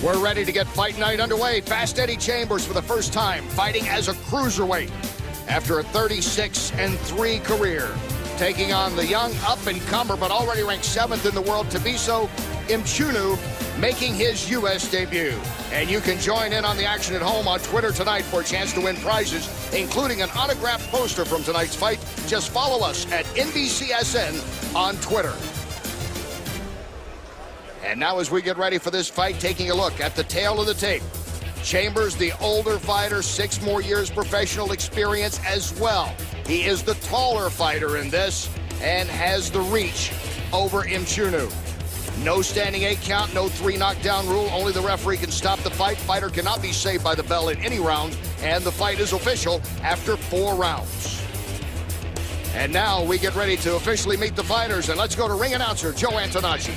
We're ready to get Fight Night underway. Fast Eddie Chambers for the first time fighting as a cruiserweight after a 36-3 career. Taking on the young up-and-comer but already ranked 7th in the world, Thabiso Mchunu, making his U.S. debut. And you can join in on the action at home on Twitter tonight for a chance to win prizes, including an autographed poster from tonight's fight. Just follow us at NBCSN on Twitter. And now as we get ready for this fight, taking a look at the tail of the tape. Chambers, the older fighter, 6 more years professional experience as well. He is the taller fighter in this and has the reach over Mchunu. No standing 8 count, no 3 knockdown rule. Only the referee can stop the fight. Fighter cannot be saved by the bell in any round, and the fight is official after 4 rounds. And now we get ready to officially meet the fighters, and let's go to ring announcer Joe Antonacci.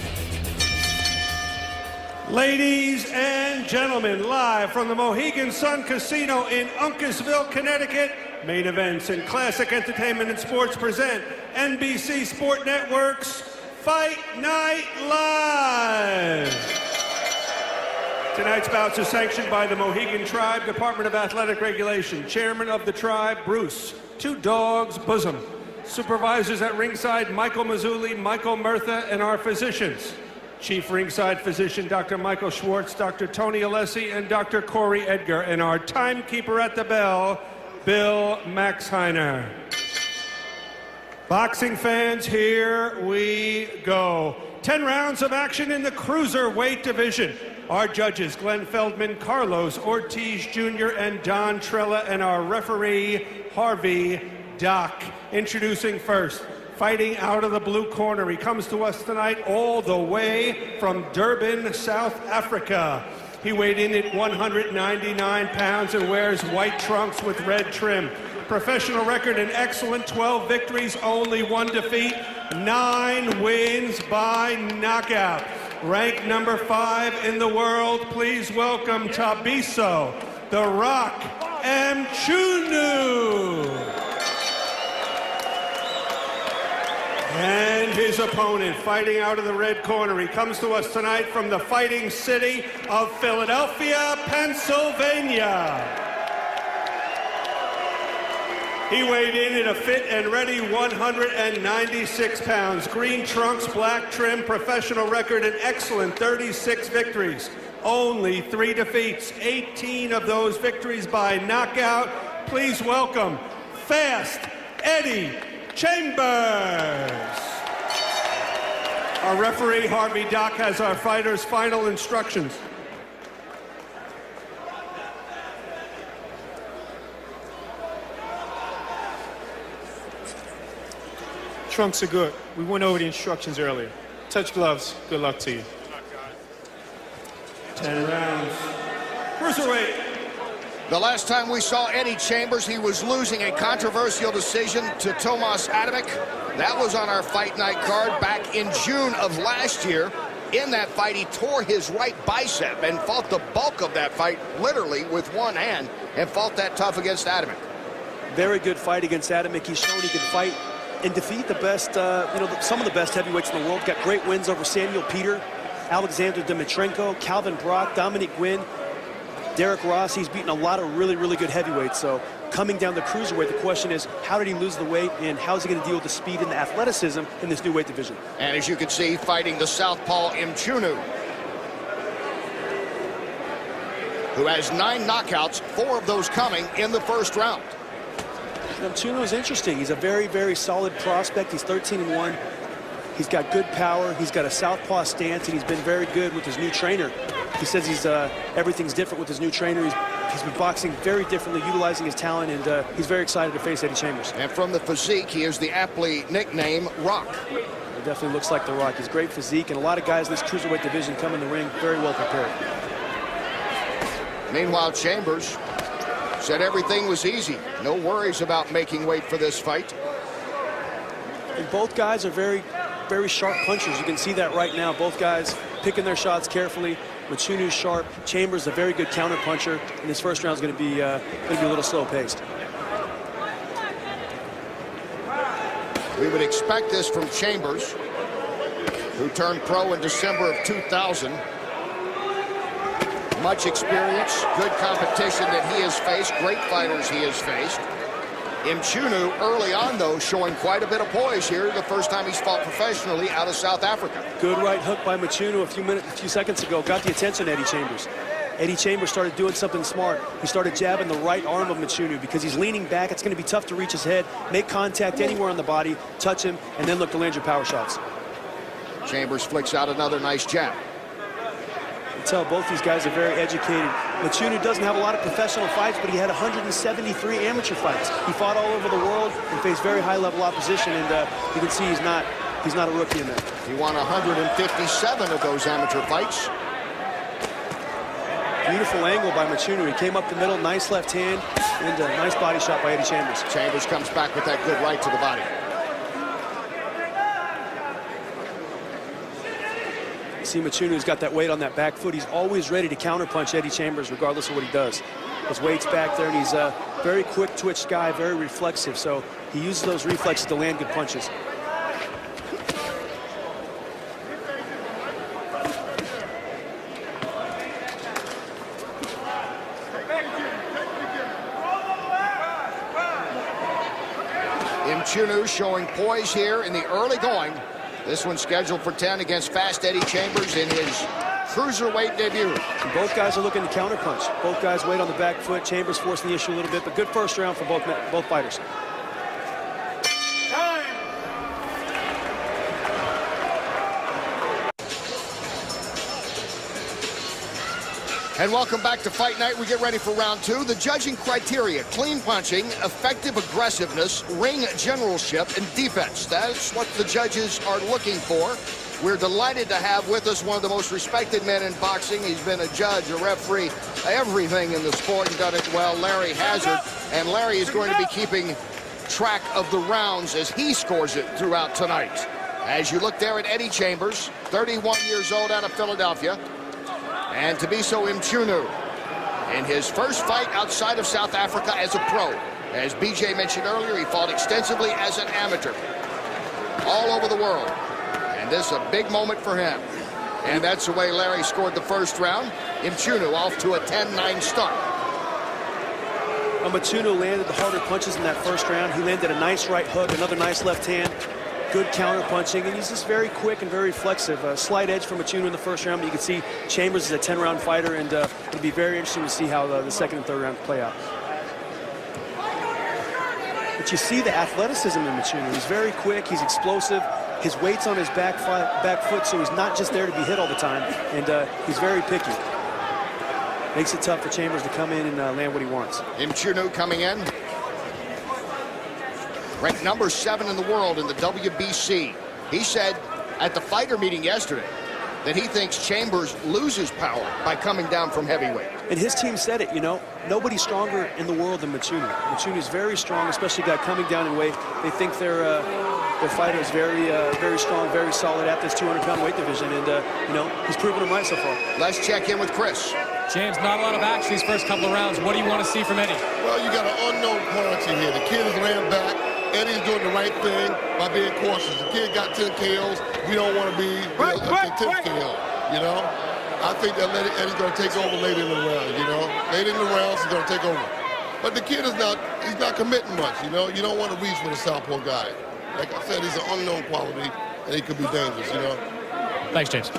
Ladies and gentlemen, live from the Mohegan Sun Casino in Uncasville, Connecticut, Main Events and Classic Entertainment and Sports present NBC Sport Network's Fight Night Live. Tonight's bouts are sanctioned by the Mohegan Tribe Department of Athletic Regulation. Chairman of the tribe, Bruce, 2 Dogs Bosom. Supervisors at ringside, Michael Mazzulli, Michael Murtha, and our physicians. Chief ringside physician, Dr. Michael Schwartz, Dr. Tony Alessi, and Dr. Corey Edgar, and our timekeeper at the bell, Bill Maxheiner. Boxing fans, here we go. 10 rounds of action in the cruiserweight division. Our judges, Glenn Feldman, Carlos Ortiz Jr., and Don Trella, and our referee, Harvey Dock. Introducing first, fighting out of the blue corner. He comes to us tonight all the way from Durban, South Africa. He weighed in at 199 pounds and wears white trunks with red trim. Professional record, an excellent 12 victories, only 1 defeat, 9 wins by knockout. Ranked number 5 in the world, please welcome Thabiso, The Rock, Mchunu. And his opponent, fighting out of the red corner. He comes to us tonight from the fighting city of Philadelphia, Pennsylvania. He weighed in at a fit and ready 196 pounds. Green trunks, black trim, professional record, an excellent 36 victories. Only 3 defeats, 18 of those victories by knockout. Please welcome Fast Eddie Chambers. Our referee, Harvey Dock, has our fighters' final instructions. Trunks are good. We went over the instructions earlier. Touch gloves. Good luck to you. 10 rounds. Cruiserweight. The last time we saw Eddie Chambers, he was losing a controversial decision to Tomas Adamek. That was on our Fight Night card back in June of last year. In that fight, he tore his right bicep and fought the bulk of that fight literally with one hand and fought that tough against Adamek. Very good fight against Adamek. He's shown he can fight and defeat the best, some of the best heavyweights in the world. Got great wins over Samuel Peter, Alexander Dimitrenko, Calvin Brock, Dominic Gwynn, Derek Ross. He's beaten a lot of really, really good heavyweights. So coming down the cruiserweight, the question is, how did he lose the weight, and how is he going to deal with the speed and the athleticism in this new weight division? And as you can see, fighting the southpaw Mchunu, who has 9 knockouts, 4 of those coming in the first round. Mchunu is interesting. He's a very, very solid prospect. He's 13-1. He's got good power. He's got a southpaw stance, and he's been very good with his new trainer. He says everything's different with his new trainer. He's been boxing very differently, utilizing his talent, and he's very excited to face Eddie Chambers. And from the physique, he is the aptly nicknamed Rock. He definitely looks like The Rock. He's great physique, and a lot of guys in this cruiserweight division come in the ring very well prepared. Meanwhile, Chambers said everything was easy. No worries about making weight for this fight. And both guys are very, very sharp punchers. You can see that right now. Both guys picking their shots carefully. Mchunu's sharp. Chambers a very good counter puncher, and this first round is going to be a little slow paced. We would expect this from Chambers, who turned pro in December of 2000. Much experience, good competition that he has faced, great fighters he has faced. Mchunu early on, though, showing quite a bit of poise here. The first time he's fought professionally out of South Africa. Good right hook by Mchunu a few seconds ago. Got the attention of Eddie Chambers. Eddie Chambers started doing something smart. He started jabbing the right arm of Mchunu because he's leaning back. It's going to be tough to reach his head, make contact anywhere on the body, touch him, and then look to land your power shots. Chambers flicks out another nice jab. You can tell both these guys are very educated. Mchunu doesn't have a lot of professional fights, but he had 173 amateur fights. He fought all over the world and faced very high-level opposition, and you can see he's not a rookie in that. He won 157 of those amateur fights. Beautiful angle by Mchunu. He came up the middle, nice left hand, and a nice body shot by Eddie Chambers. Chambers comes back with that good right to the body. See, Mchunu's got that weight on that back foot. He's always ready to counterpunch Eddie Chambers regardless of what he does. His weight's back there, and he's a very quick twitch guy, very reflexive, so he uses those reflexes to land good punches. Mchunu showing poise here in the early going. This one's scheduled for 10 against fast Eddie Chambers in his cruiserweight debut. And both guys are looking to counterpunch. Both guys weight on the back foot. Chambers forcing the issue a little bit, but good first round for both fighters. And welcome back to Fight Night. We get ready for round two. The judging criteria: clean punching, effective aggressiveness, ring generalship, and defense. That's what the judges are looking for. We're delighted to have with us one of the most respected men in boxing. He's been a judge, a referee, everything in the sport, and done it well, Larry Hazard. And Larry is going to be keeping track of the rounds as he scores it throughout tonight. As you look there at Eddie Chambers, 31 years old, out of Philadelphia. And Thabiso Mchunu in his first fight outside of South Africa as a pro. As BJ mentioned earlier, he fought extensively as an amateur all over the world. And this is a big moment for him. And that's the way Larry scored the first round. Mchunu off to a 10-9 start. Mchunu landed the harder punches in that first round. He landed a nice right hook, another nice left hand. Good counter punching, and he's just very quick and very reflexive. A slight edge for Mchunu in the first round, but you can see Chambers is a 10-round fighter, and it'll be very interesting to see how the second and third round play out. But you see the athleticism in Mchunu. He's very quick, he's explosive. His weight's on his back foot, so he's not just there to be hit all the time, and he's very picky. Makes it tough for Chambers to come in and land what he wants. Mchunu coming in. Ranked number 7 in the world in the WBC. He said at the fighter meeting yesterday that he thinks Chambers loses power by coming down from heavyweight. And his team said it, you know, nobody's stronger in the world than Mchunu. Mchunu's very strong, especially a guy coming down in weight. They think their fighter is very strong, very solid at this 200-pound weight division, and you know, he's proven them right so far. Let's check in with Chris. James, not a lot of action these first couple of rounds. What do you want to see from Eddie? Well, you got an unknown quantity here. The kid is laying back. Eddie's doing the right thing by being cautious. The kid got 10 KOs. We don't want to be the 10th KO, you know? I think that Eddie's going to take over later in the round, you know? Later in the rounds, he's going to take over. But the kid is he's not committing much, you know? You don't want to reach for the southpaw guy. Like I said, he's an unknown quality, and he could be dangerous, you know? Thanks, James.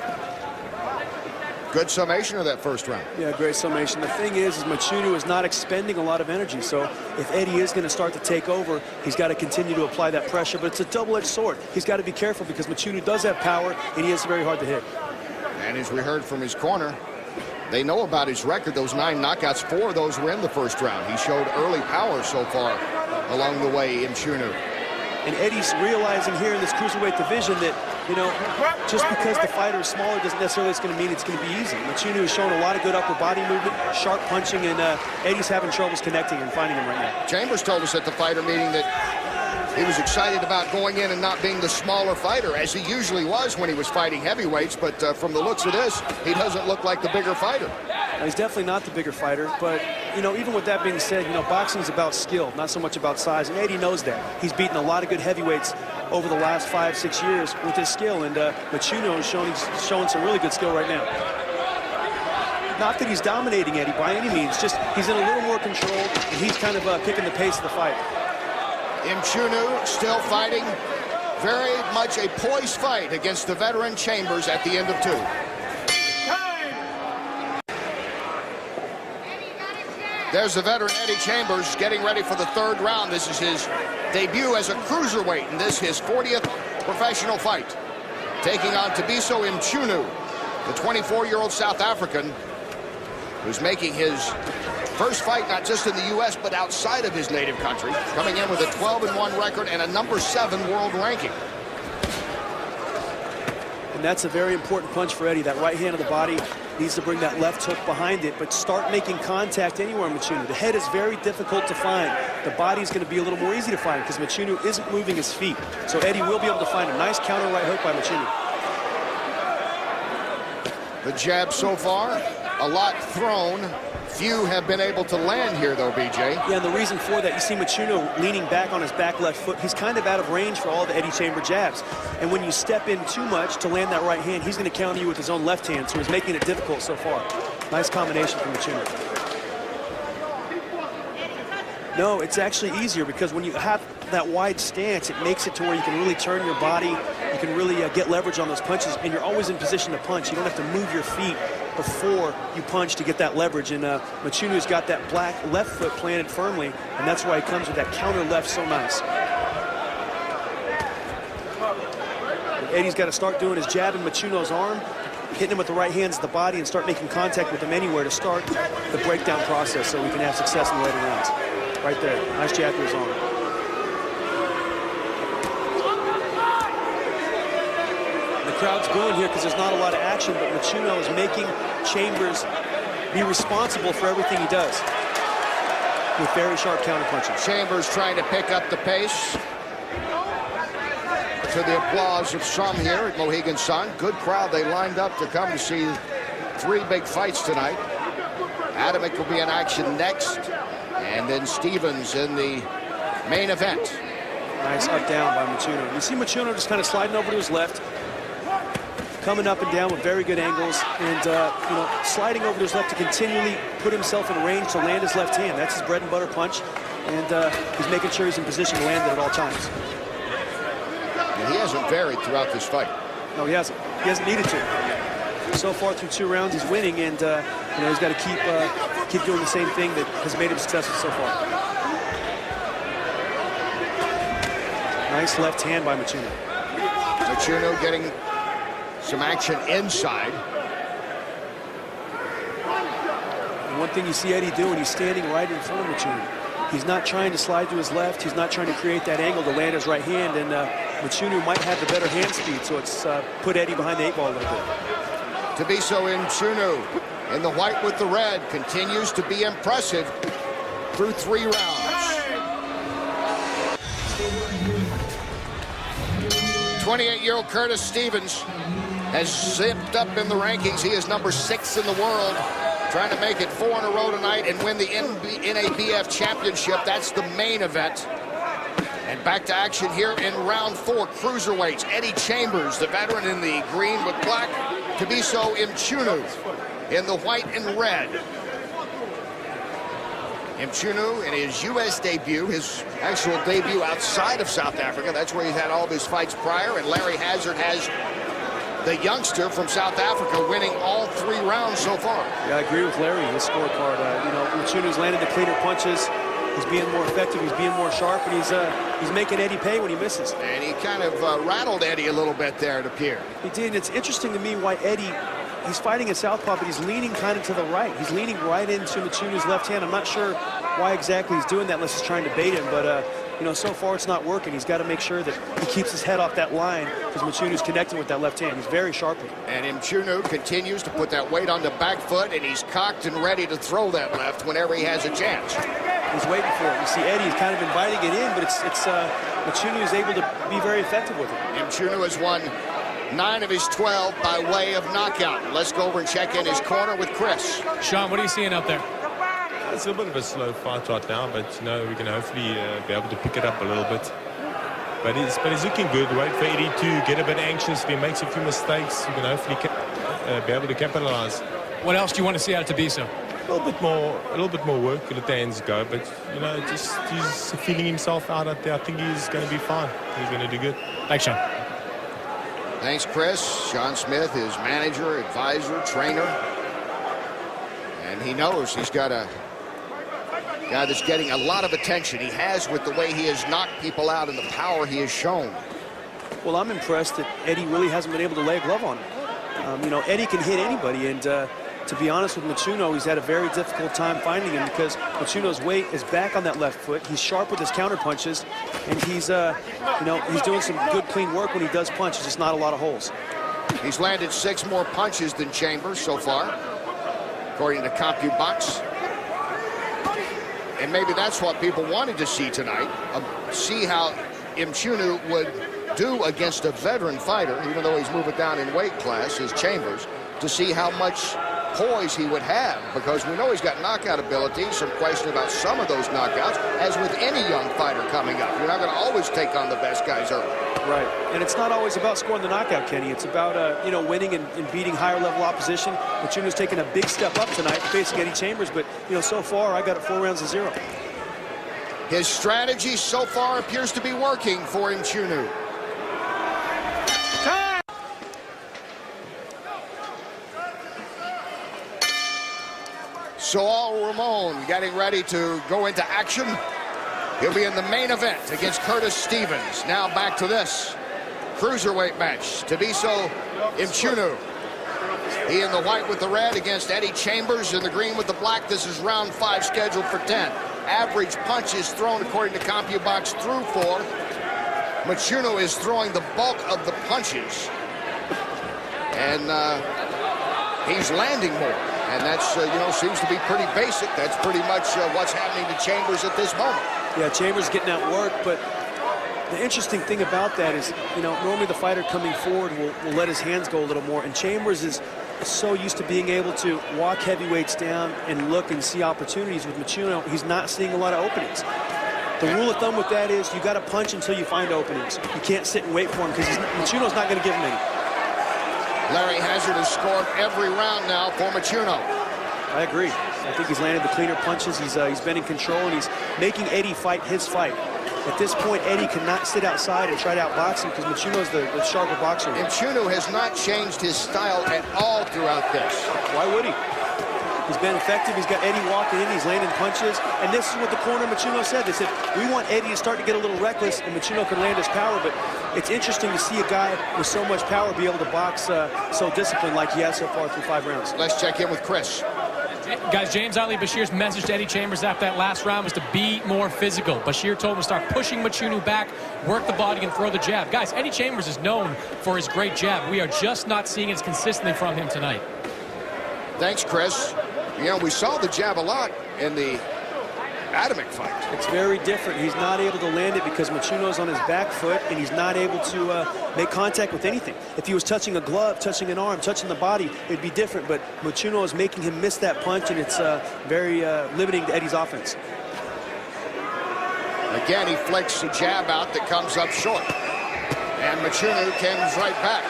Good summation of that first round. Yeah, great summation. The thing is Mchunu is not expending a lot of energy, so if Eddie is going to start to take over, he's got to continue to apply that pressure, but it's a double-edged sword. He's got to be careful because Mchunu does have power, and he is very hard to hit. And as we heard from his corner, they know about his record. Those 9 knockouts, 4 of those were in the first round. He showed early power so far along the way, Mchunu. And Eddie's realizing here in this cruiserweight division that, you know, just because the fighter is smaller doesn't necessarily mean it's going to be easy. Mchunu has shown a lot of good upper body movement, sharp punching, and Eddie's having troubles connecting and finding him right now. Chambers told us at the fighter meeting that he was excited about going in and not being the smaller fighter, as he usually was when he was fighting heavyweights, but from the looks of this, he doesn't look like the bigger fighter. He's definitely not the bigger fighter, but, you know, even with that being said, you know, boxing is about skill, not so much about size, and Eddie knows that. He's beaten a lot of good heavyweights over the last 5-6 years with his skill, and Mchunu is showing some really good skill right now. Not that he's dominating Eddie by any means, just he's in a little more control, and he's kind of picking the pace of the fight. Mchunu still fighting. Very much a poised fight against the veteran Chambers at the end of 2. There's the veteran Eddie Chambers getting ready for the 3rd round. This is his debut as a cruiserweight, and this his 40th professional fight. Taking on Thabiso Mchunu, the 24-year-old South African who's making his first fight not just in the U.S. but outside of his native country, coming in with a 12-1 record and a number 7 world ranking. And that's a very important punch for Eddie. That right hand of the body needs to bring that left hook behind it, but start making contact anywhere, Mchunu. The head is very difficult to find. The body's going to be a little more easy to find because Mchunu isn't moving his feet. So Eddie will be able to find a nice counter right hook by Mchunu. The jab so far, a lot thrown. Few have been able to land here, though, BJ. Yeah, and the reason for that, you see Mchunu leaning back on his back left foot. He's kind of out of range for all the Eddie Chamber jabs. And when you step in too much to land that right hand, he's going to counter you with his own left hand, so he's making it difficult so far. Nice combination from Mchunu. No, it's actually easier because when you have that wide stance, it makes it to where you can really turn your body, you can really get leverage on those punches, and you're always in position to punch. You don't have to move your feet before you punch to get that leverage. And Mchunu's got that black left foot planted firmly, and that's why he comes with that counter left so nice. And Eddie's got to start doing his jab in Mchunu's arm, hitting him with the right hands of the body, and start making contact with him anywhere to start the breakdown process so we can have success in the later rounds. Right there, nice jab to his arm. The crowd's booing here because there's not a lot of action, but Mchunu is making Chambers be responsible for everything he does with very sharp counterpunching. Chambers trying to pick up the pace. To the applause of some here at Mohegan Sun. Good crowd. They lined up to come to see 3 big fights tonight. Adamick will be in action next. And then Stevens in the main event. Nice up down by Mchunu. You see Mchunu just kind of sliding over to his left, coming up and down with very good angles, and you know, sliding over to his left to continually put himself in range to land his left hand. That's his bread and butter punch, and he's making sure he's in position to land it at all times. And he hasn't varied throughout this fight. No, he hasn't. He hasn't needed to. So far through 2 rounds, he's winning, and you know, he's got to keep doing the same thing that has made him successful so far. Nice left hand by Mchunu. Mchunu getting some action inside. And one thing you see Eddie doing, he's standing right in front of Mchunu. He's not trying to slide to his left. He's not trying to create that angle to land his right hand, and Mchunu might have the better hand speed, so it's put Eddie behind the 8 ball a little bit. Thabiso Mchunu in the white with the red continues to be impressive through 3 rounds. 28-year-old Curtis Stevens has zipped up in the rankings. He is number 6 in the world, trying to make it 4 in a row tonight and win the NABF championship. That's the main event. And back to action here in round 4, cruiserweights. Eddie Chambers, the veteran, in the green with black. Thabiso Mchunu in the white and red. Mchunu in his U.S. debut, his actual debut outside of South Africa. That's where he's had all of his fights prior. And Larry Hazard has the youngster from South Africa winning all 3 rounds so far. Yeah, I agree with Larry, his scorecard. You know, Mchunu's landed the cleaner punches. He's being more effective, he's being more sharp, and he's making Eddie pay when he misses. And he kind of rattled Eddie a litle bit there, it appeared. He did. It's interesting to me why Eddie, he's fighting a southpaw, but he's leaning kind of to the right. He's leaning right into Mchunu's left hand. I'm not sure why exactly he's doing that unless he's trying to bait him, but you know, so far it's not working. He's got to make sure that he keeps his head off that line because Mchunu's connecting with that left hand. He's very sharp. And Mchunu continues to put that weight on the back foot, and he's cocked and ready to throw that left whenever he has a chance. He's waiting for it. You see Eddie's kind of inviting it in, but Mchunu is able to be very effective with it. Mchunu has won 9 of his 12 by way of knockout. Let's go over and check in his corner with Chris. Sean, what are you seeing up there? It's a bit of a slow fight right now, but you know, we can hopefully be able to pick it up a little bit. But he's looking good. Wait for Eddie to get a bit anxious. If he makes a few mistakes, you can hopefully be able to capitalize. What else do you want to see out of Thabiso? A little bit more work. Let the hands go, but you know, just he's feeling himself out there. I think he's going to be fine. He's going to do good. Thanks, Sean. Thanks, Chris. Sean Smith, his manager, advisor, trainer. And he knows he's got a guy that's getting a lot of attention. He has with the way he has knocked people out and the power he has shown. Well, I'm impressed that Eddie really hasn't been able to lay a glove on him. You know, Eddie can hit anybody, and to be honest with Mchunu, he's had a very difficult time finding him because Mchunu's weight is back on that left foot. He's sharp with his counter punches, and he's, you know, he's doing some good, clean work when he does punch. It's just not a lot of holes. He's landed 6 more punches than Chambers so far, according to CompuBox. And maybe that's what people wanted to see tonight, see how Mchunu would do against a veteran fighter, even though he's moving down in weight class, as Chambers, to see how much poise he would have, because we know he's got knockout ability. Some question about some of those knockouts, as with any young fighter coming up. You're not going to always take on the best guys early. Right, and it's not always about scoring the knockout, Kenny. It's about, you know, winning and beating higher level opposition. Mchunu's taken a big step up tonight facing Eddie Chambers, but, you know, so far I got it 4 rounds to 0. His strategy so far appears to be working for Mchunu. Saul Ramon getting ready to go into action. He'll be in the main event against Curtis Stevens. Now back to this cruiserweight match. Thabiso Mchunu. He in the white with the red against Eddie Chambers in the green with the black. This is round 5 scheduled for 10. Average punches thrown according to CompuBox through 4. Mchunu is throwing the bulk of the punches. And he's landing more. And that's, you know, seems to be pretty basic. That's pretty much what's happening to Chambers at this moment. Yeah, Chambers getting that work, but the interesting thing about that is, you know, normally the fighter coming forward will let his hands go a little more, and Chambers is so used to being able to walk heavyweights down and look and see opportunities. With Mchunu, he's not seeing a lot of openings. The rule of thumb with that is you got to punch until you find openings. You can't sit and wait for him because Mchunu's not going to give him any. Larry Hazard has scored every round now for Mchunu. I agree. I think he's landed the cleaner punches. He's been in control, and he's making Eddie fight his fight. At this point, Eddie cannot sit outside and try to outbox him because Mchunu is the sharper boxer. Mchunu has not changed his style at all throughout this. Why would he? He's been effective. He's got Eddie walking in. He's landing punches. And this is what the corner of Mchunu said. They said, we want Eddie to start to get a little reckless, and Mchunu can land his power. But it's interesting to see a guy with so much power be able to box so disciplined like he has so far through 5 rounds. Let's check in with Chris. Guys, James Ali Bashir's message to Eddie Chambers after that last round was to be more physical. Bashir told him to start pushing Mchunu back, work the body, and throw the jab. Guys, Eddie Chambers is known for his great jab. We are just not seeing it as consistently from him tonight. Thanks, Chris. You know, we saw the jab a lot in the Adamek fight. It's very different. He's not able to land it because Mchunu's on his back foot, and he's not able to make contact with anything. If he was touching a glove, touching an arm, touching the body, it'd be different. But Mchunu is making him miss that punch, and it's very limiting to Eddie's offense. Again, he flicks a jab out that comes up short. And Mchunu comes right back.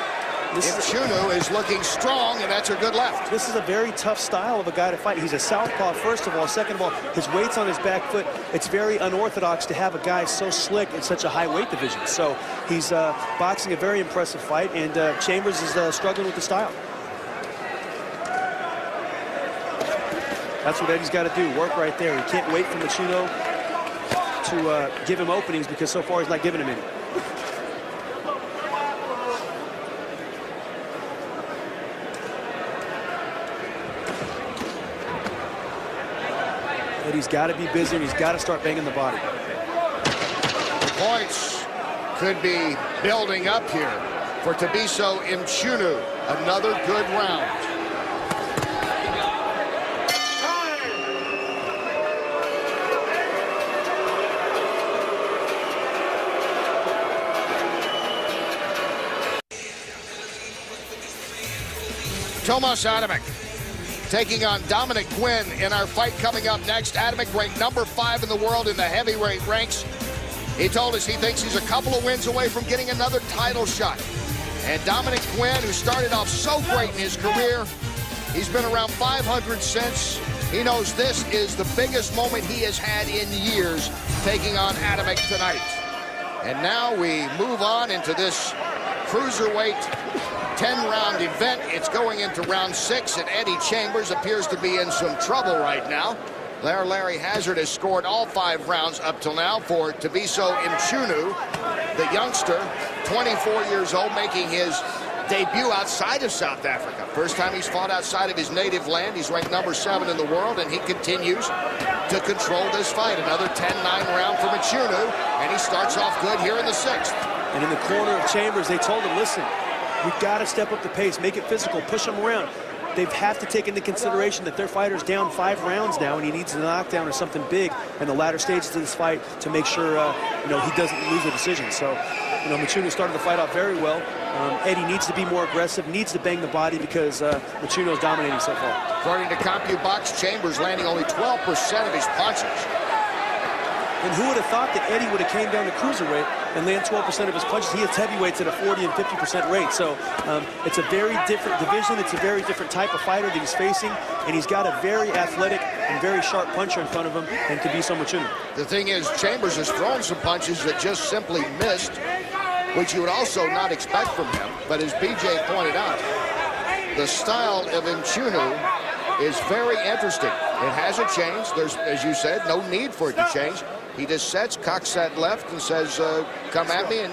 Mchunu is looking strong, and that's a good left. This is a very tough style of a guy to fight. He's a southpaw, first of all. Second of all, his weight's on his back foot. It's very unorthodox to have a guy so slick in such a high weight division. So he's boxing a very impressive fight, and Chambers is struggling with the style. That's what Eddie's got to do, work right there. He can't wait for Mchunu to give him openings because so far he's not giving him any. He's got to be busy, and he's got to start banging the body. Points could be building up here for Thabiso Mchunu. Another good round. Tomas Adamek taking on Dominic Gwynn in our fight coming up next. Adamek ranked number 5 in the world in the heavyweight ranks. He told us he thinks he's a couple of wins away from getting another title shot. And Dominic Gwynn, who started off so great in his career, He's been around 500 since. He knows this is the biggest moment he has had in years taking on Adamek tonight. And now we move on into this cruiserweight 10-round event. It's going into round 6, and Eddie Chambers appears to be in some trouble right now. Larry Hazard has scored all 5 rounds up till now for Thabiso Mchunu, the youngster, 24 years old, making his debut outside of South Africa. First time he's fought outside of his native land. He's ranked number 7 in the world, and he continues to control this fight. Another 10-9 round for Mchunu, and he starts off good here in the 6th. And in the corner of Chambers, they told him, listen, you've got to step up the pace, make it physical, push him around. They have to take into consideration that their fighter's down 5 rounds now, and he needs a knockdown or something big in the latter stages of this fight to make sure he doesn't lose the decision. So, Mchunu started the fight off very well. Eddie needs to be more aggressive, needs to bang the body because Mchunu is dominating so far. According to CompuBox, Chambers landing only 12% of his punches. And who would have thought that Eddie would have came down to cruiserweight and land 12% of his punches? He hits heavyweights at a 40 and 50% rate. So it's a very different division. It's a very different type of fighter that he's facing. And he's got a very athletic and very sharp puncher in front of him, and Thabiso Mchunu. The thing is, Chambers has thrown some punches that just simply missed, which you would also not expect from him. But as BJ pointed out, the style of Mchunu is very interesting. It hasn't changed. There's, as you said, no need for it to change. He just sets, cocks that left, and says, come at me, and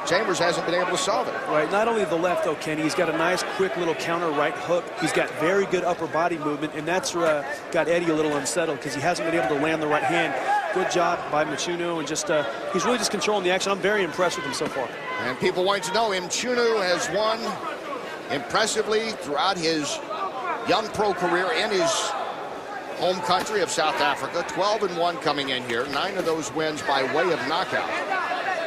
Chambers hasn't been able to solve it. Right, not only the left, though, Kenny, he's got a nice, quick little counter right hook. He's got very good upper body movement, and that's got Eddie a little unsettled because he hasn't been able to land the right hand. Good job by Mchunu, and just he's really just controlling the action. I'm very impressed with him so far. And people want to know, Mchunu has won impressively throughout his young pro career in his home country of South Africa. 12-1 coming in here. 9 of those wins by way of knockout.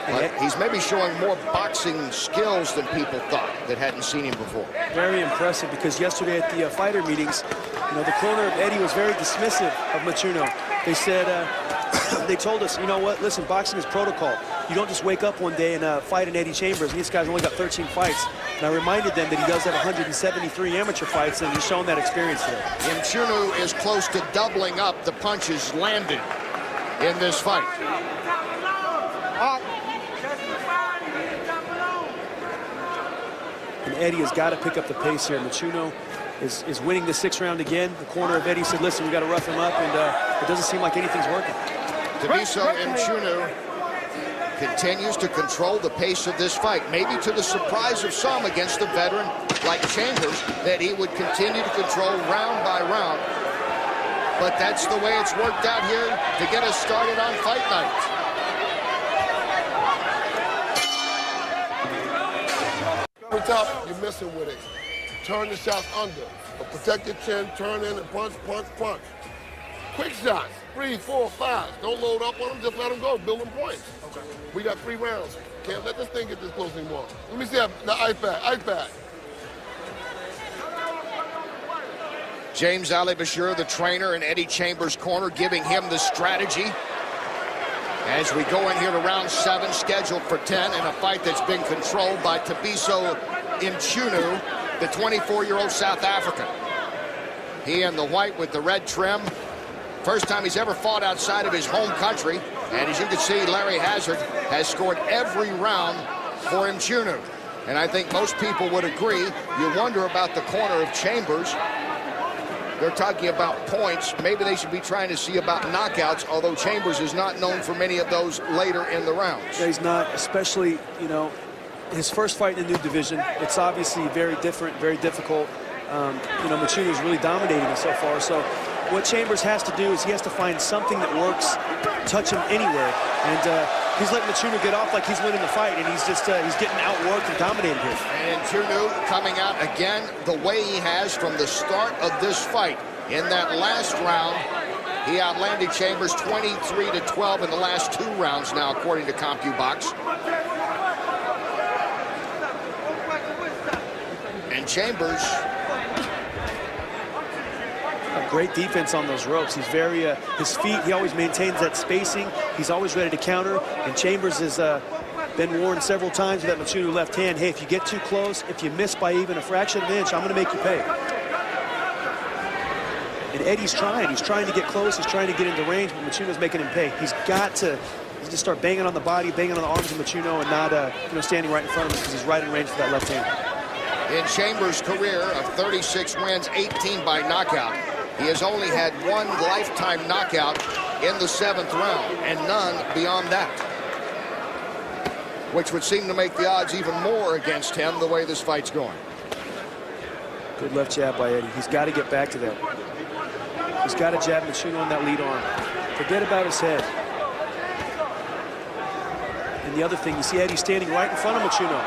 But he's maybe showing more boxing skills than people thought that hadn't seen him before. Very impressive, because yesterday at the fighter meetings, the corner of Eddie was very dismissive of Mchunu. They said, they told us, you know what, listen, boxing is protocol. You don't just wake up one day and fight in Eddie Chambers. And this guy's only got 13 fights. And I reminded them that he does have 173 amateur fights, and he's shown that experience today. Mchunu is close to doubling up the punches landed in this fight. And Eddie has got to pick up the pace here. Mchunu is winning the 6th round again. The corner of Eddie said, listen, we got to rough him up, and it doesn't seem like anything's working. Thabiso Mchunu continues to control the pace of this fight, maybe to the surprise of some against a veteran like Chambers, that he would continue to control round by round. But that's the way it's worked out here to get us started on fight night. On top, you're messing with it. Turn the shots under. But protect your chin, turn in and punch, punch, punch. Quick shots, 3, 4, 5. Don't load up on them, just let them go, build them points. Okay. We got 3 rounds. Can't let this thing get this close anymore. Let me see the ice pack. James Ali Bashir, the trainer, in Eddie Chambers' corner, giving him the strategy. As we go in here to round 7, scheduled for 10, in a fight that's been controlled by Thabiso Mchunu, the 24-year-old South African. He in the white with the red trim. First time he's ever fought outside of his home country. And as you can see, Larry Hazard has scored every round for Mchunu. And I think most people would agree. You wonder about the corner of Chambers. They're talking about points. Maybe they should be trying to see about knockouts, although Chambers is not known for many of those later in the rounds. Yeah, he's not, especially, his first fight in a new division. It's obviously very different, very difficult. Mchunu is really dominating him so far. So what Chambers has to do is he has to find something that works, touch him anywhere. And he's letting Mchunu get off like he's winning the fight, and he's just he's getting outworked and dominated here. And Mchunu coming out again the way he has from the start of this fight. In that last round, he outlanded Chambers 23-12 in the last 2 rounds now, according to CompuBox. And Chambers, great defense on those ropes. He's very, his feet, he always maintains that spacing. He's always ready to counter. And Chambers has been warned several times with that Mchunu left hand, hey, if you get too close, if you miss by even a fraction of an inch, I'm going to make you pay. And Eddie's trying. He's trying to get close. He's trying to get into range, but Mchunu's making him pay. He's got to just start banging on the body, banging on the arms of Mchunu, and not standing right in front of him because he's right in range for that left hand. In Chambers' career of 36 wins, 18 by knockout, he has only had one lifetime knockout in the 7th round and none beyond that, which would seem to make the odds even more against him the way this fight's going. Good left jab by Eddie. He's got to get back to that. He's got to jab Mchunu on that lead arm. Forget about his head. And the other thing, you see Eddie standing right in front of Mchunu.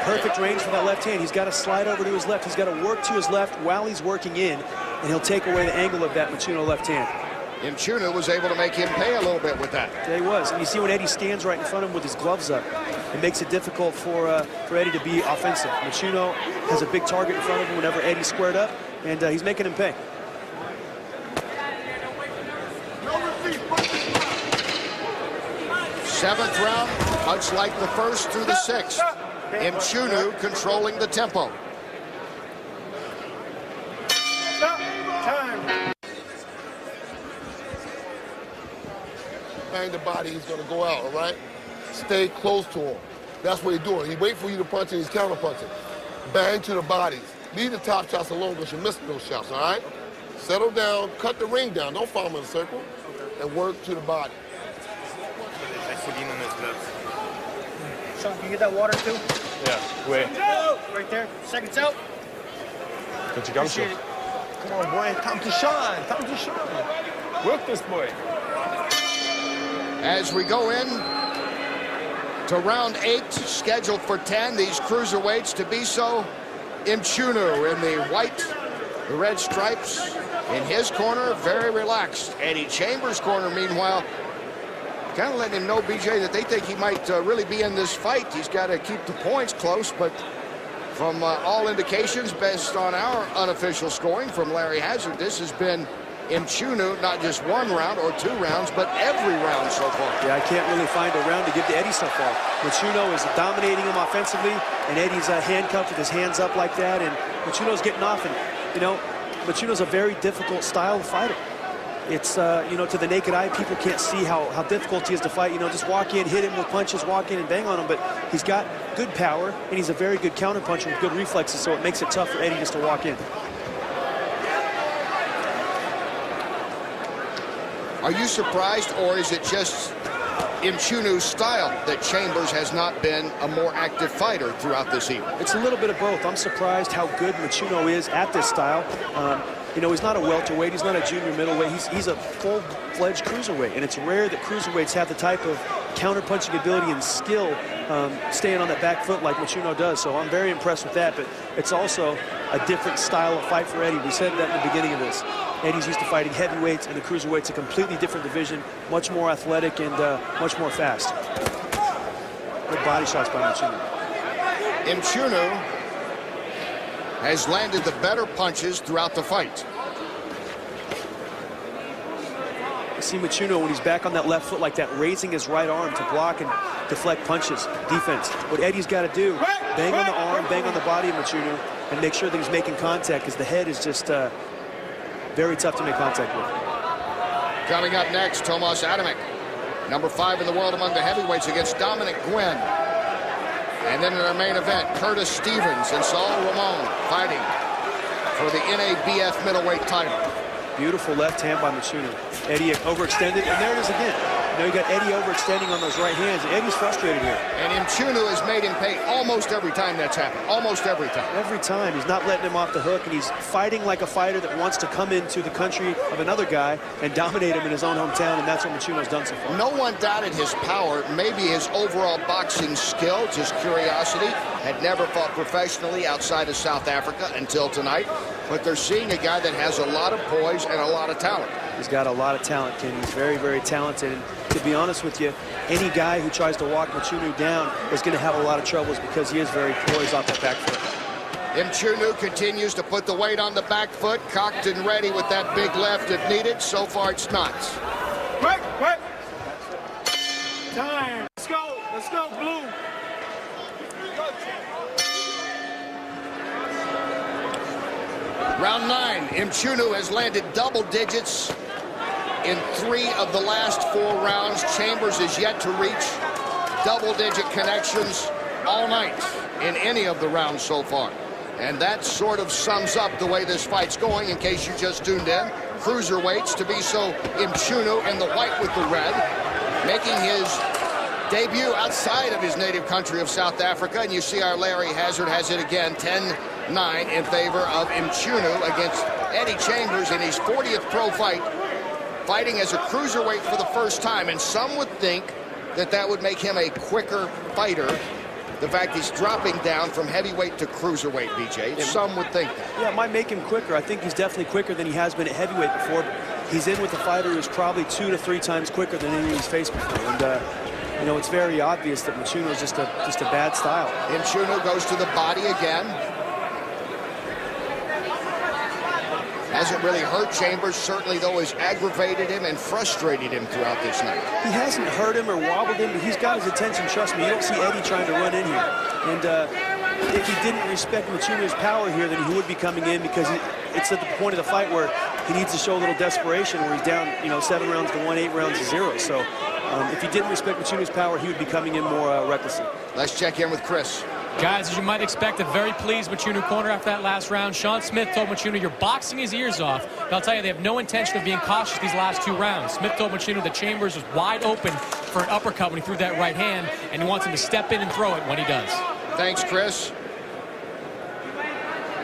Perfect range for that left hand. He's got to slide over to his left. He's got to work to his left while he's working in, and he'll take away the angle of that Mchunu left hand. Mchunu was able to make him pay a little bit with that. Yeah, he was. And you see when Eddie stands right in front of him with his gloves up, it makes it difficult for Eddie to be offensive. Mchunu has a big target in front of him whenever Eddie's squared up, and he's making him pay. Seventh round, much like the first through the 6th. Mchunu controlling the tempo. Bang the body, he's going to go out, all right? Stay close to him. That's what he's doing. He wait for you to punch and he's counter punching. Bang to the bodies. Leave the top shots alone because you're missing those shots, all right? Settle down, cut the ring down. Don't follow him in a circle, and work to the body. Sean, can you get that water too? Yeah, where? Right there. Seconds out. Good to come, Sean. Come on, boy. Come to Sean. Come to Sean. Work this boy. As we go in to round 8, scheduled for 10, these cruiserweights, Thabiso, Mchunu in the white, the red stripes. In his corner, very relaxed. Eddie Chambers' corner, meanwhile, kind of letting him know, BJ, that they think he might really be in this fight. He's got to keep the points close, but from all indications, based on our unofficial scoring from Larry Hazard, this has been Mchunu, not just 1 round or 2 rounds, but every round so far. Yeah, I can't really find a round to give to Eddie so far. Mchunu is dominating him offensively, and Eddie's handcuffed with his hands up like that, and Mchunu's getting off, and, Mchunu's a very difficult style of fighter. It's, to the naked eye, people can't see how difficult he is to fight. Just walk in, hit him with punches, walk in and bang on him. But he's got good power, and he's a very good counter puncher with good reflexes, so it makes it tough for Eddie just to walk in. Are you surprised, or is it just Mchunu's style that Chambers has not been a more active fighter throughout this evening? It's a little bit of both. I'm surprised how good Mchunu is at this style. He's not a welterweight. He's not a junior middleweight. He's a full-fledged cruiserweight, and it's rare that cruiserweights have the type of counter-punching ability and skill staying on that back foot like Mchunu does. So I'm very impressed with that, but it's also a different style of fight for Eddie. We said that in the beginning of this. Eddie's used to fighting heavyweights, and the cruiserweight's a completely different division, much more athletic and much more fast. Good body shots by Mchunu. Mchunu has landed the better punches throughout the fight. You see Mchunu when he's back on that left foot like that, raising his right arm to block and deflect punches. Defense. What Eddie's got to do, bang on the arm, bang on the body of Mchunu, and make sure that he's making contact, because the head is just very tough to make contact with. Coming up next, Tomas Adamek, number 5 in the world among the heavyweights, against Dominic Gwynn. And then in our main event, Curtis Stevens and Saul Ramon fighting for the NABF middleweight title. Beautiful left hand by Mchunu. Eddie overextended, and there it is again. You got Eddie overextending on those right hands. Eddie's frustrated here. And Mchunu has made him pay almost every time that's happened. Almost every time. Every time. He's not letting him off the hook, and he's fighting like a fighter that wants to come into the country of another guy and dominate him in his own hometown, and that's what Mchunu's done so far. No one doubted his power, maybe his overall boxing skill, just curiosity. Had never fought professionally outside of South Africa until tonight, but they're seeing a guy that has a lot of poise and a lot of talent. He's got a lot of talent, Ken. He's very, very talented. And to be honest with you, any guy who tries to walk Mchunu down is going to have a lot of troubles because he is very poised off that back foot. Mchunu continues to put the weight on the back foot, cocked and ready with that big left if needed. So far, it's not. Quick. Time. Let's go, Blue. Round 9, Mchunu has landed double digits in 3 of the last 4 rounds. Chambers is yet to reach double-digit connections all night in any of the rounds so far. And that sort of sums up the way this fight's going, in case you just tuned in. Cruiserweights, Thabiso Mchunu in the white with the red, making his debut outside of his native country of South Africa. And you see our Larry Hazard has it again, 10-9 in favor of Mchunu against Eddie Chambers in his 40th pro fight, fighting as a cruiserweight for the first time. And some would think that that would make him a quicker fighter. The fact he's dropping down from heavyweight to cruiserweight, BJ. Some would think that. Yeah, it might make him quicker. I think he's definitely quicker than he has been at heavyweight before. But he's in with a fighter who's probably 2 to 3 times quicker than any he's faced before. And, you know, it's very obvious that Mchunu is just a bad style. Mchunu goes to the body again. Hasn't really hurt Chambers, certainly, though, has aggravated him and frustrated him throughout this night. He hasn't hurt him or wobbled him, but he's got his attention. Trust me, you don't see Eddie trying to run in here. And if he didn't respect Mchunu's power here, then he would be coming in, because it's at the point of the fight where he needs to show a little desperation, where he's down, you know, 7 rounds to 1, 8 rounds to 0. So if he didn't respect Mchunu's power, he would be coming in more recklessly. Let's check in with Chris. Guys, as you might expect, a very pleased Mchunu corner after that last round. Sean Smith told Mchunu, you're boxing his ears off. But I'll tell you, they have no intention of being cautious these last 2 rounds. Smith told Mchunu that Chambers was wide open for an uppercut when he threw that right hand, and he wants him to step in and throw it when he does. Thanks, Chris.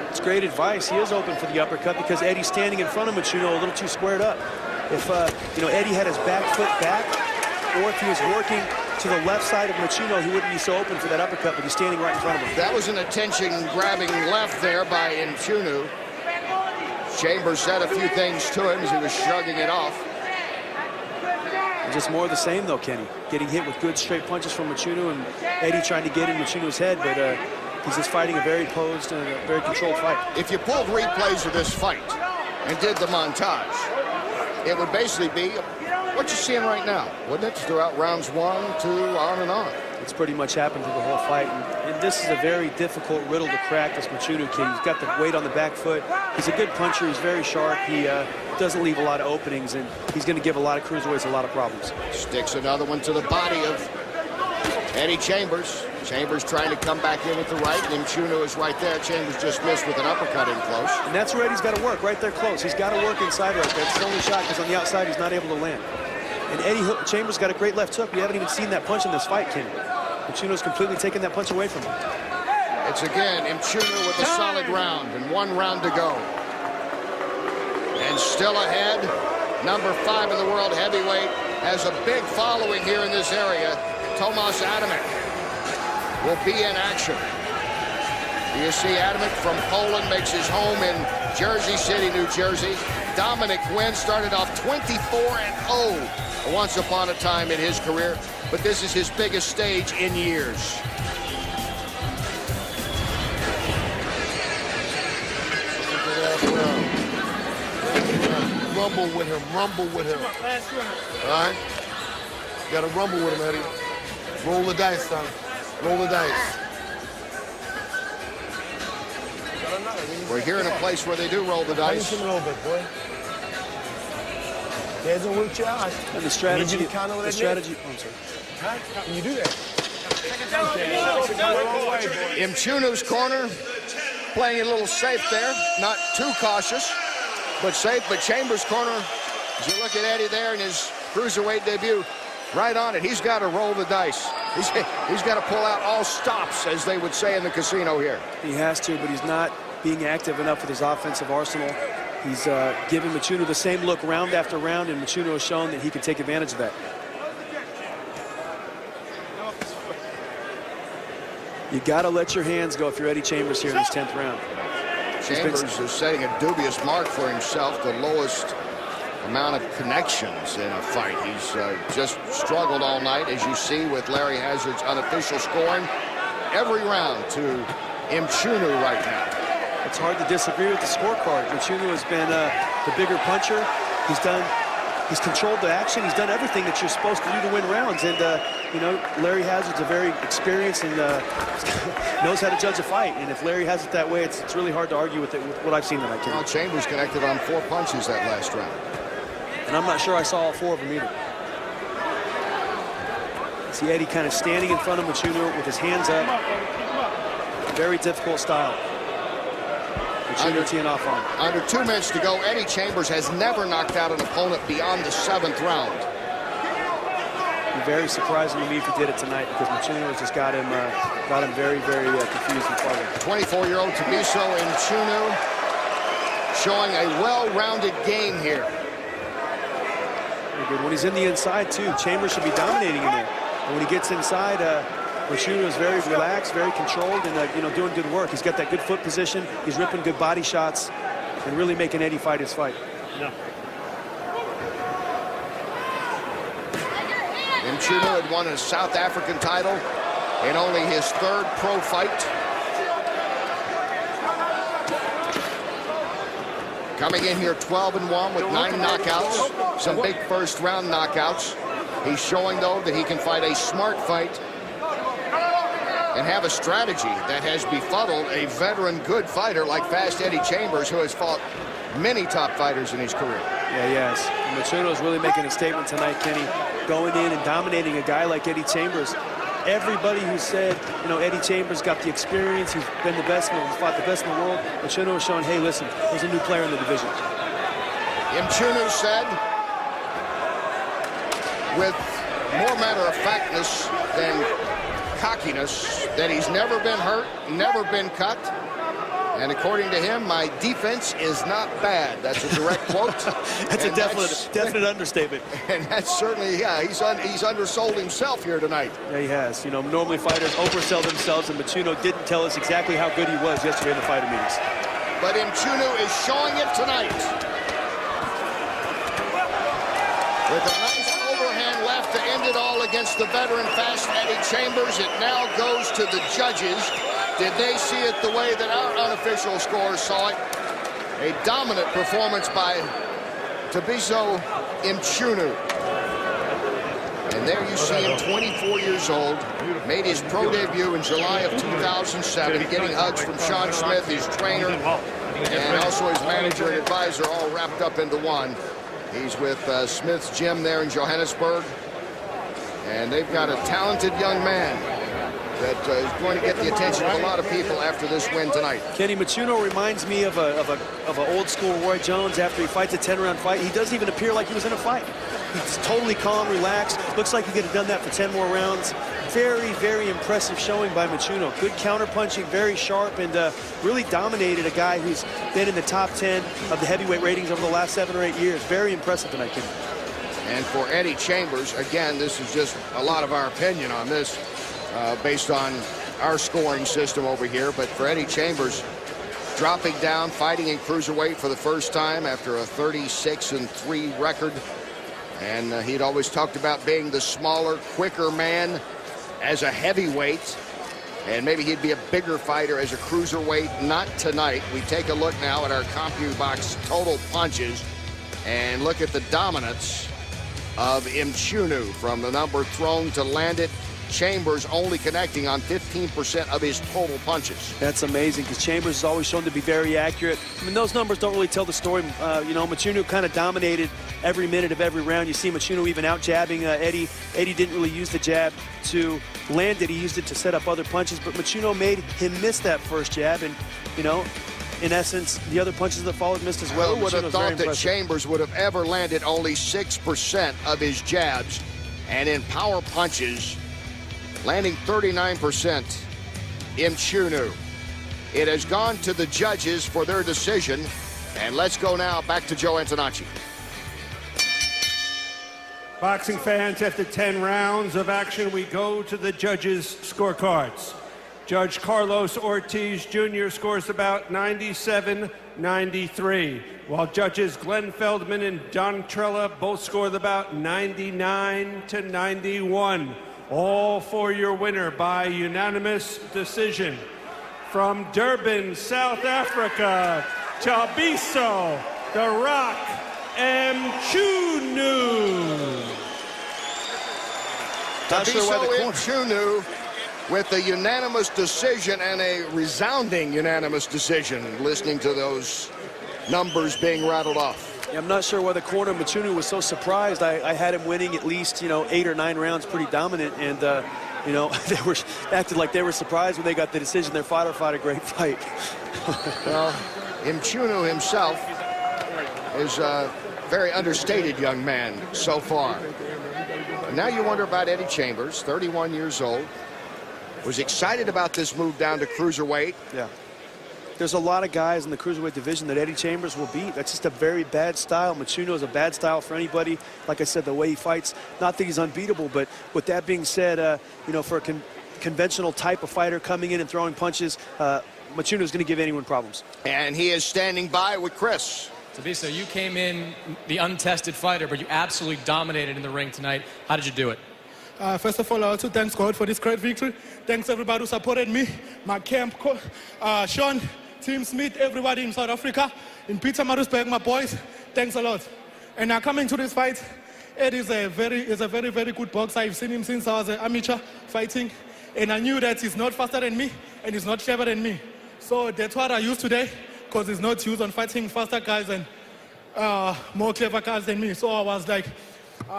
It's great advice. He is open for the uppercut because Eddie's standing in front of Mchunu a little too squared up. If you know, Eddie had his back foot back, or if he was working to the left side of Mchunu, he wouldn't be so open for that uppercut, but he's standing right in front of him. That was an attention-grabbing left there by Mchunu. Chambers said a few things to him as he was shrugging it off. And just more of the same, though, Kenny. Getting hit with good straight punches from Mchunu, and Eddie trying to get in Mchunu's head, but he's just fighting a very posed and a very controlled fight. If you pulled replays of this fight and did the montage, it would basically be what you're seeing right now, wouldn't it? Throughout rounds 1, 2, on and on. It's pretty much happened through the whole fight. And this is a very difficult riddle to crack, this Mchunu kid. He's got the weight on the back foot. He's a good puncher. He's very sharp. He doesn't leave a lot of openings, and he's going to give a lot of cruiserweights a lot of problems. Sticks another one to the body of Eddie Chambers. Chambers trying to come back in with the right, and Mchunu is right there. Chambers just missed with an uppercut in close. And that's where Eddie's got to work, right there close. He's got to work inside right there. It's the only shot, because on the outside he's not able to land. And Chambers got a great left hook. We haven't even seen that punch in this fight, Kenny. Mchunu's completely taken that punch away from him. It's again Mchunu with a solid round, and 1 round to go. And still ahead, number 5 in the world heavyweight, has a big following here in this area. Tomasz Adamek will be in action. You see Adamek from Poland makes his home in Jersey City, New Jersey. Dominic Gwynn started off 24-0 once upon a time in his career, but this is his biggest stage in years. Rumble with him, rumble with him. All right? You got to rumble with him, Eddie. Roll the dice, son. Roll the dice. We're here in a place where they do roll the dice. A little bit, boy. There's a reach out. And the strategy. Oh, I'm sorry. Can you do that? Mchunu's corner, playing a little safe there. Not too cautious, but safe. But Chambers' corner, as you look at Eddie there in his cruiserweight debut, right on it. He's got to roll the dice. He's got to pull out all stops, as they would say in the casino here. He has to, but he's not being active enough with his offensive arsenal. He's giving Mchunu the same look round after round, and Mchunu has shown that he can take advantage of that. You got to let your hands go if you're Eddie Chambers here in this 10th round. Chambers is setting a dubious mark for himself, the lowest amount of connections in a fight. He's just struggled all night, as you see with Larry Hazard's unofficial scoring every round to Mchunu right now. It's hard to disagree with the scorecard. Mchunu has been the bigger puncher. He's done He's controlled the action. He's done everything that you're supposed to do to win rounds. And, you know, Larry Hazard's a very experienced and knows how to judge a fight. And if Larry has it that way, it's really hard to argue with it, with what I've seen tonight. Well, Chambers connected on 4 punches that last round. And I'm not sure I saw all 4 of them either. See Eddie kind of standing in front of Mchunu with his hands up. Very difficult style. Mchunu teeing off on him. Under 2 minutes to go, Eddie Chambers has never knocked out an opponent beyond the 7th round. It'd be very surprising to me if he did it tonight, because Mchunu has just got him very, very confused and puzzled. 24-year-old Thabiso Mchunu showing a well-rounded game here. Very good. When he's in the inside, too, Chambers should be dominating in there. And when he gets inside, Mchunu is very relaxed, very controlled, and you know, doing good work. He's got that good foot position. He's ripping good body shots and really making Eddie fight his fight. No. Mchunu had won a South African title in only his 3rd pro fight. Coming in here 12-1 with 9 knockouts, some big first-round knockouts. He's showing, though, that he can fight a smart fight and have a strategy that has befuddled a veteran good fighter like Fast Eddie Chambers, who has fought many top fighters in his career. Yeah, yes. Mchunu is really making a statement tonight, Kenny, going in and dominating a guy like Eddie Chambers. Everybody who said, you know, Eddie Chambers got the experience, he's been the best, he's fought the best in the world, Mchunu is showing, hey, listen, there's a new player in the division. Mchunu said, with more matter-of-factness than cockiness, that he's never been hurt, never been cut, and according to him, my defense is not bad. That's a direct quote. That's a definite understatement. And that's certainly, yeah, he's undersold himself here tonight. Yeah, he has. You know, normally fighters oversell themselves, and Mchunu didn't tell us exactly how good he was yesterday in the fighter meetings. But Mchunu is showing it tonight. With a nice overhand left to end it all against the veteran Fast Eddie Chambers, it now goes to the judges. Did they see it the way that our unofficial scores saw it? A dominant performance by Thabiso Mchunu. And there you see him, 24 years old, made his pro debut in July of 2007, getting hugs from Sean Smith, his trainer, and also his manager and advisor, all wrapped up into one. He's with Smith's gym there in Johannesburg, and they've got a talented young man that is going to get the attention of a lot of people after this win tonight. Kenny, Mchunu reminds me of an old school Roy Jones. After he fights a 10-round fight, he doesn't even appear like he was in a fight. He's totally calm, relaxed. Looks like he could have done that for 10 more rounds. Very, very impressive showing by Mchunu. Good counter-punching, very sharp, and really dominated a guy who's been in the top 10 of the heavyweight ratings over the last 7 or 8 years. Very impressive tonight, Kenny. And for Eddie Chambers, again, this is just a lot of our opinion on this based on our scoring system over here. But for Eddie Chambers, dropping down, fighting in cruiserweight for the first time after a 36-3 record. And he'd always talked about being the smaller, quicker man as a heavyweight. And maybe he'd be a bigger fighter as a cruiserweight. Not tonight. We take a look now at our CompuBox total punches and look at the dominance of Mchunu from the number thrown to land it. Chambers only connecting on 15% of his total punches. That's amazing, because Chambers is always shown to be very accurate. I mean, those numbers don't really tell the story. You know, Mchunu kind of dominated every minute of every round. You see Mchunu even out jabbing Eddie. Eddie didn't really use the jab to land it. He used it to set up other punches, but Mchunu made him miss that first jab, and, you know, in essence, the other punches that followed missed as well. Who would have thought that Chambers would have ever landed only 6% of his jabs, and in power punches, landing 39%. Mchunu. It has gone to the judges for their decision, and let's go now back to Joe Antonacci. Boxing fans, after 10 rounds of action, we go to the judges' scorecards. Judge Carlos Ortiz Jr. scores about 97-93, while judges Glenn Feldman and Don Trella both scored about 99-91. All for your winner by unanimous decision. From Durban, South Africa, Thabiso, The Rock, Mchunu. Thabiso Mchunu with a unanimous decision and a resounding unanimous decision, listening to those numbers being rattled off. Yeah, I'm not sure why the corner Mchunu was so surprised. I had him winning at least, 8 or 9 rounds pretty dominant, and they were acted like they were surprised when they got the decision. Their fighter fought a great fight. Well, Mchunu himself is a very understated young man so far. Now you wonder about Eddie Chambers, 31 years old, was excited about this move down to cruiserweight. Yeah. There's a lot of guys in the cruiserweight division that Eddie Chambers will beat. That's just a very bad style. Mchunu is a bad style for anybody. Like I said, the way he fights, not that he's unbeatable, but with that being said, for a conventional type of fighter coming in and throwing punches, Mchunu is going to give anyone problems. And he is standing by with Chris. Thabiso, you came in the untested fighter, but you absolutely dominated in the ring tonight. How did you do it? First of all, I also thanks God for this great victory. Thanks everybody who supported me, my camp, Sean, Team Smith, everybody in South Africa, in Pietermaritzburg, my boys. Thanks a lot. And now coming to this fight, Ed is a very, very good boxer. I've seen him since I was an amateur fighting, and I knew that he's not faster than me and he's not clever than me. So that's what I used today, because he's not used on fighting faster guys and more clever guys than me. So I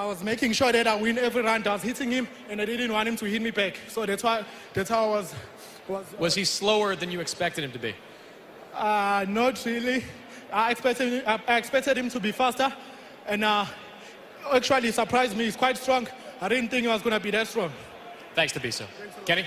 was making sure that I win every round. I was hitting him, and I didn't want him to hit me back. So that's how I was. Was he slower than you expected him to be? Not really. I expected him to be faster, and actually surprised me. He's quite strong. I didn't think he was going to be that strong. Thanks, Thabiso. Kenny?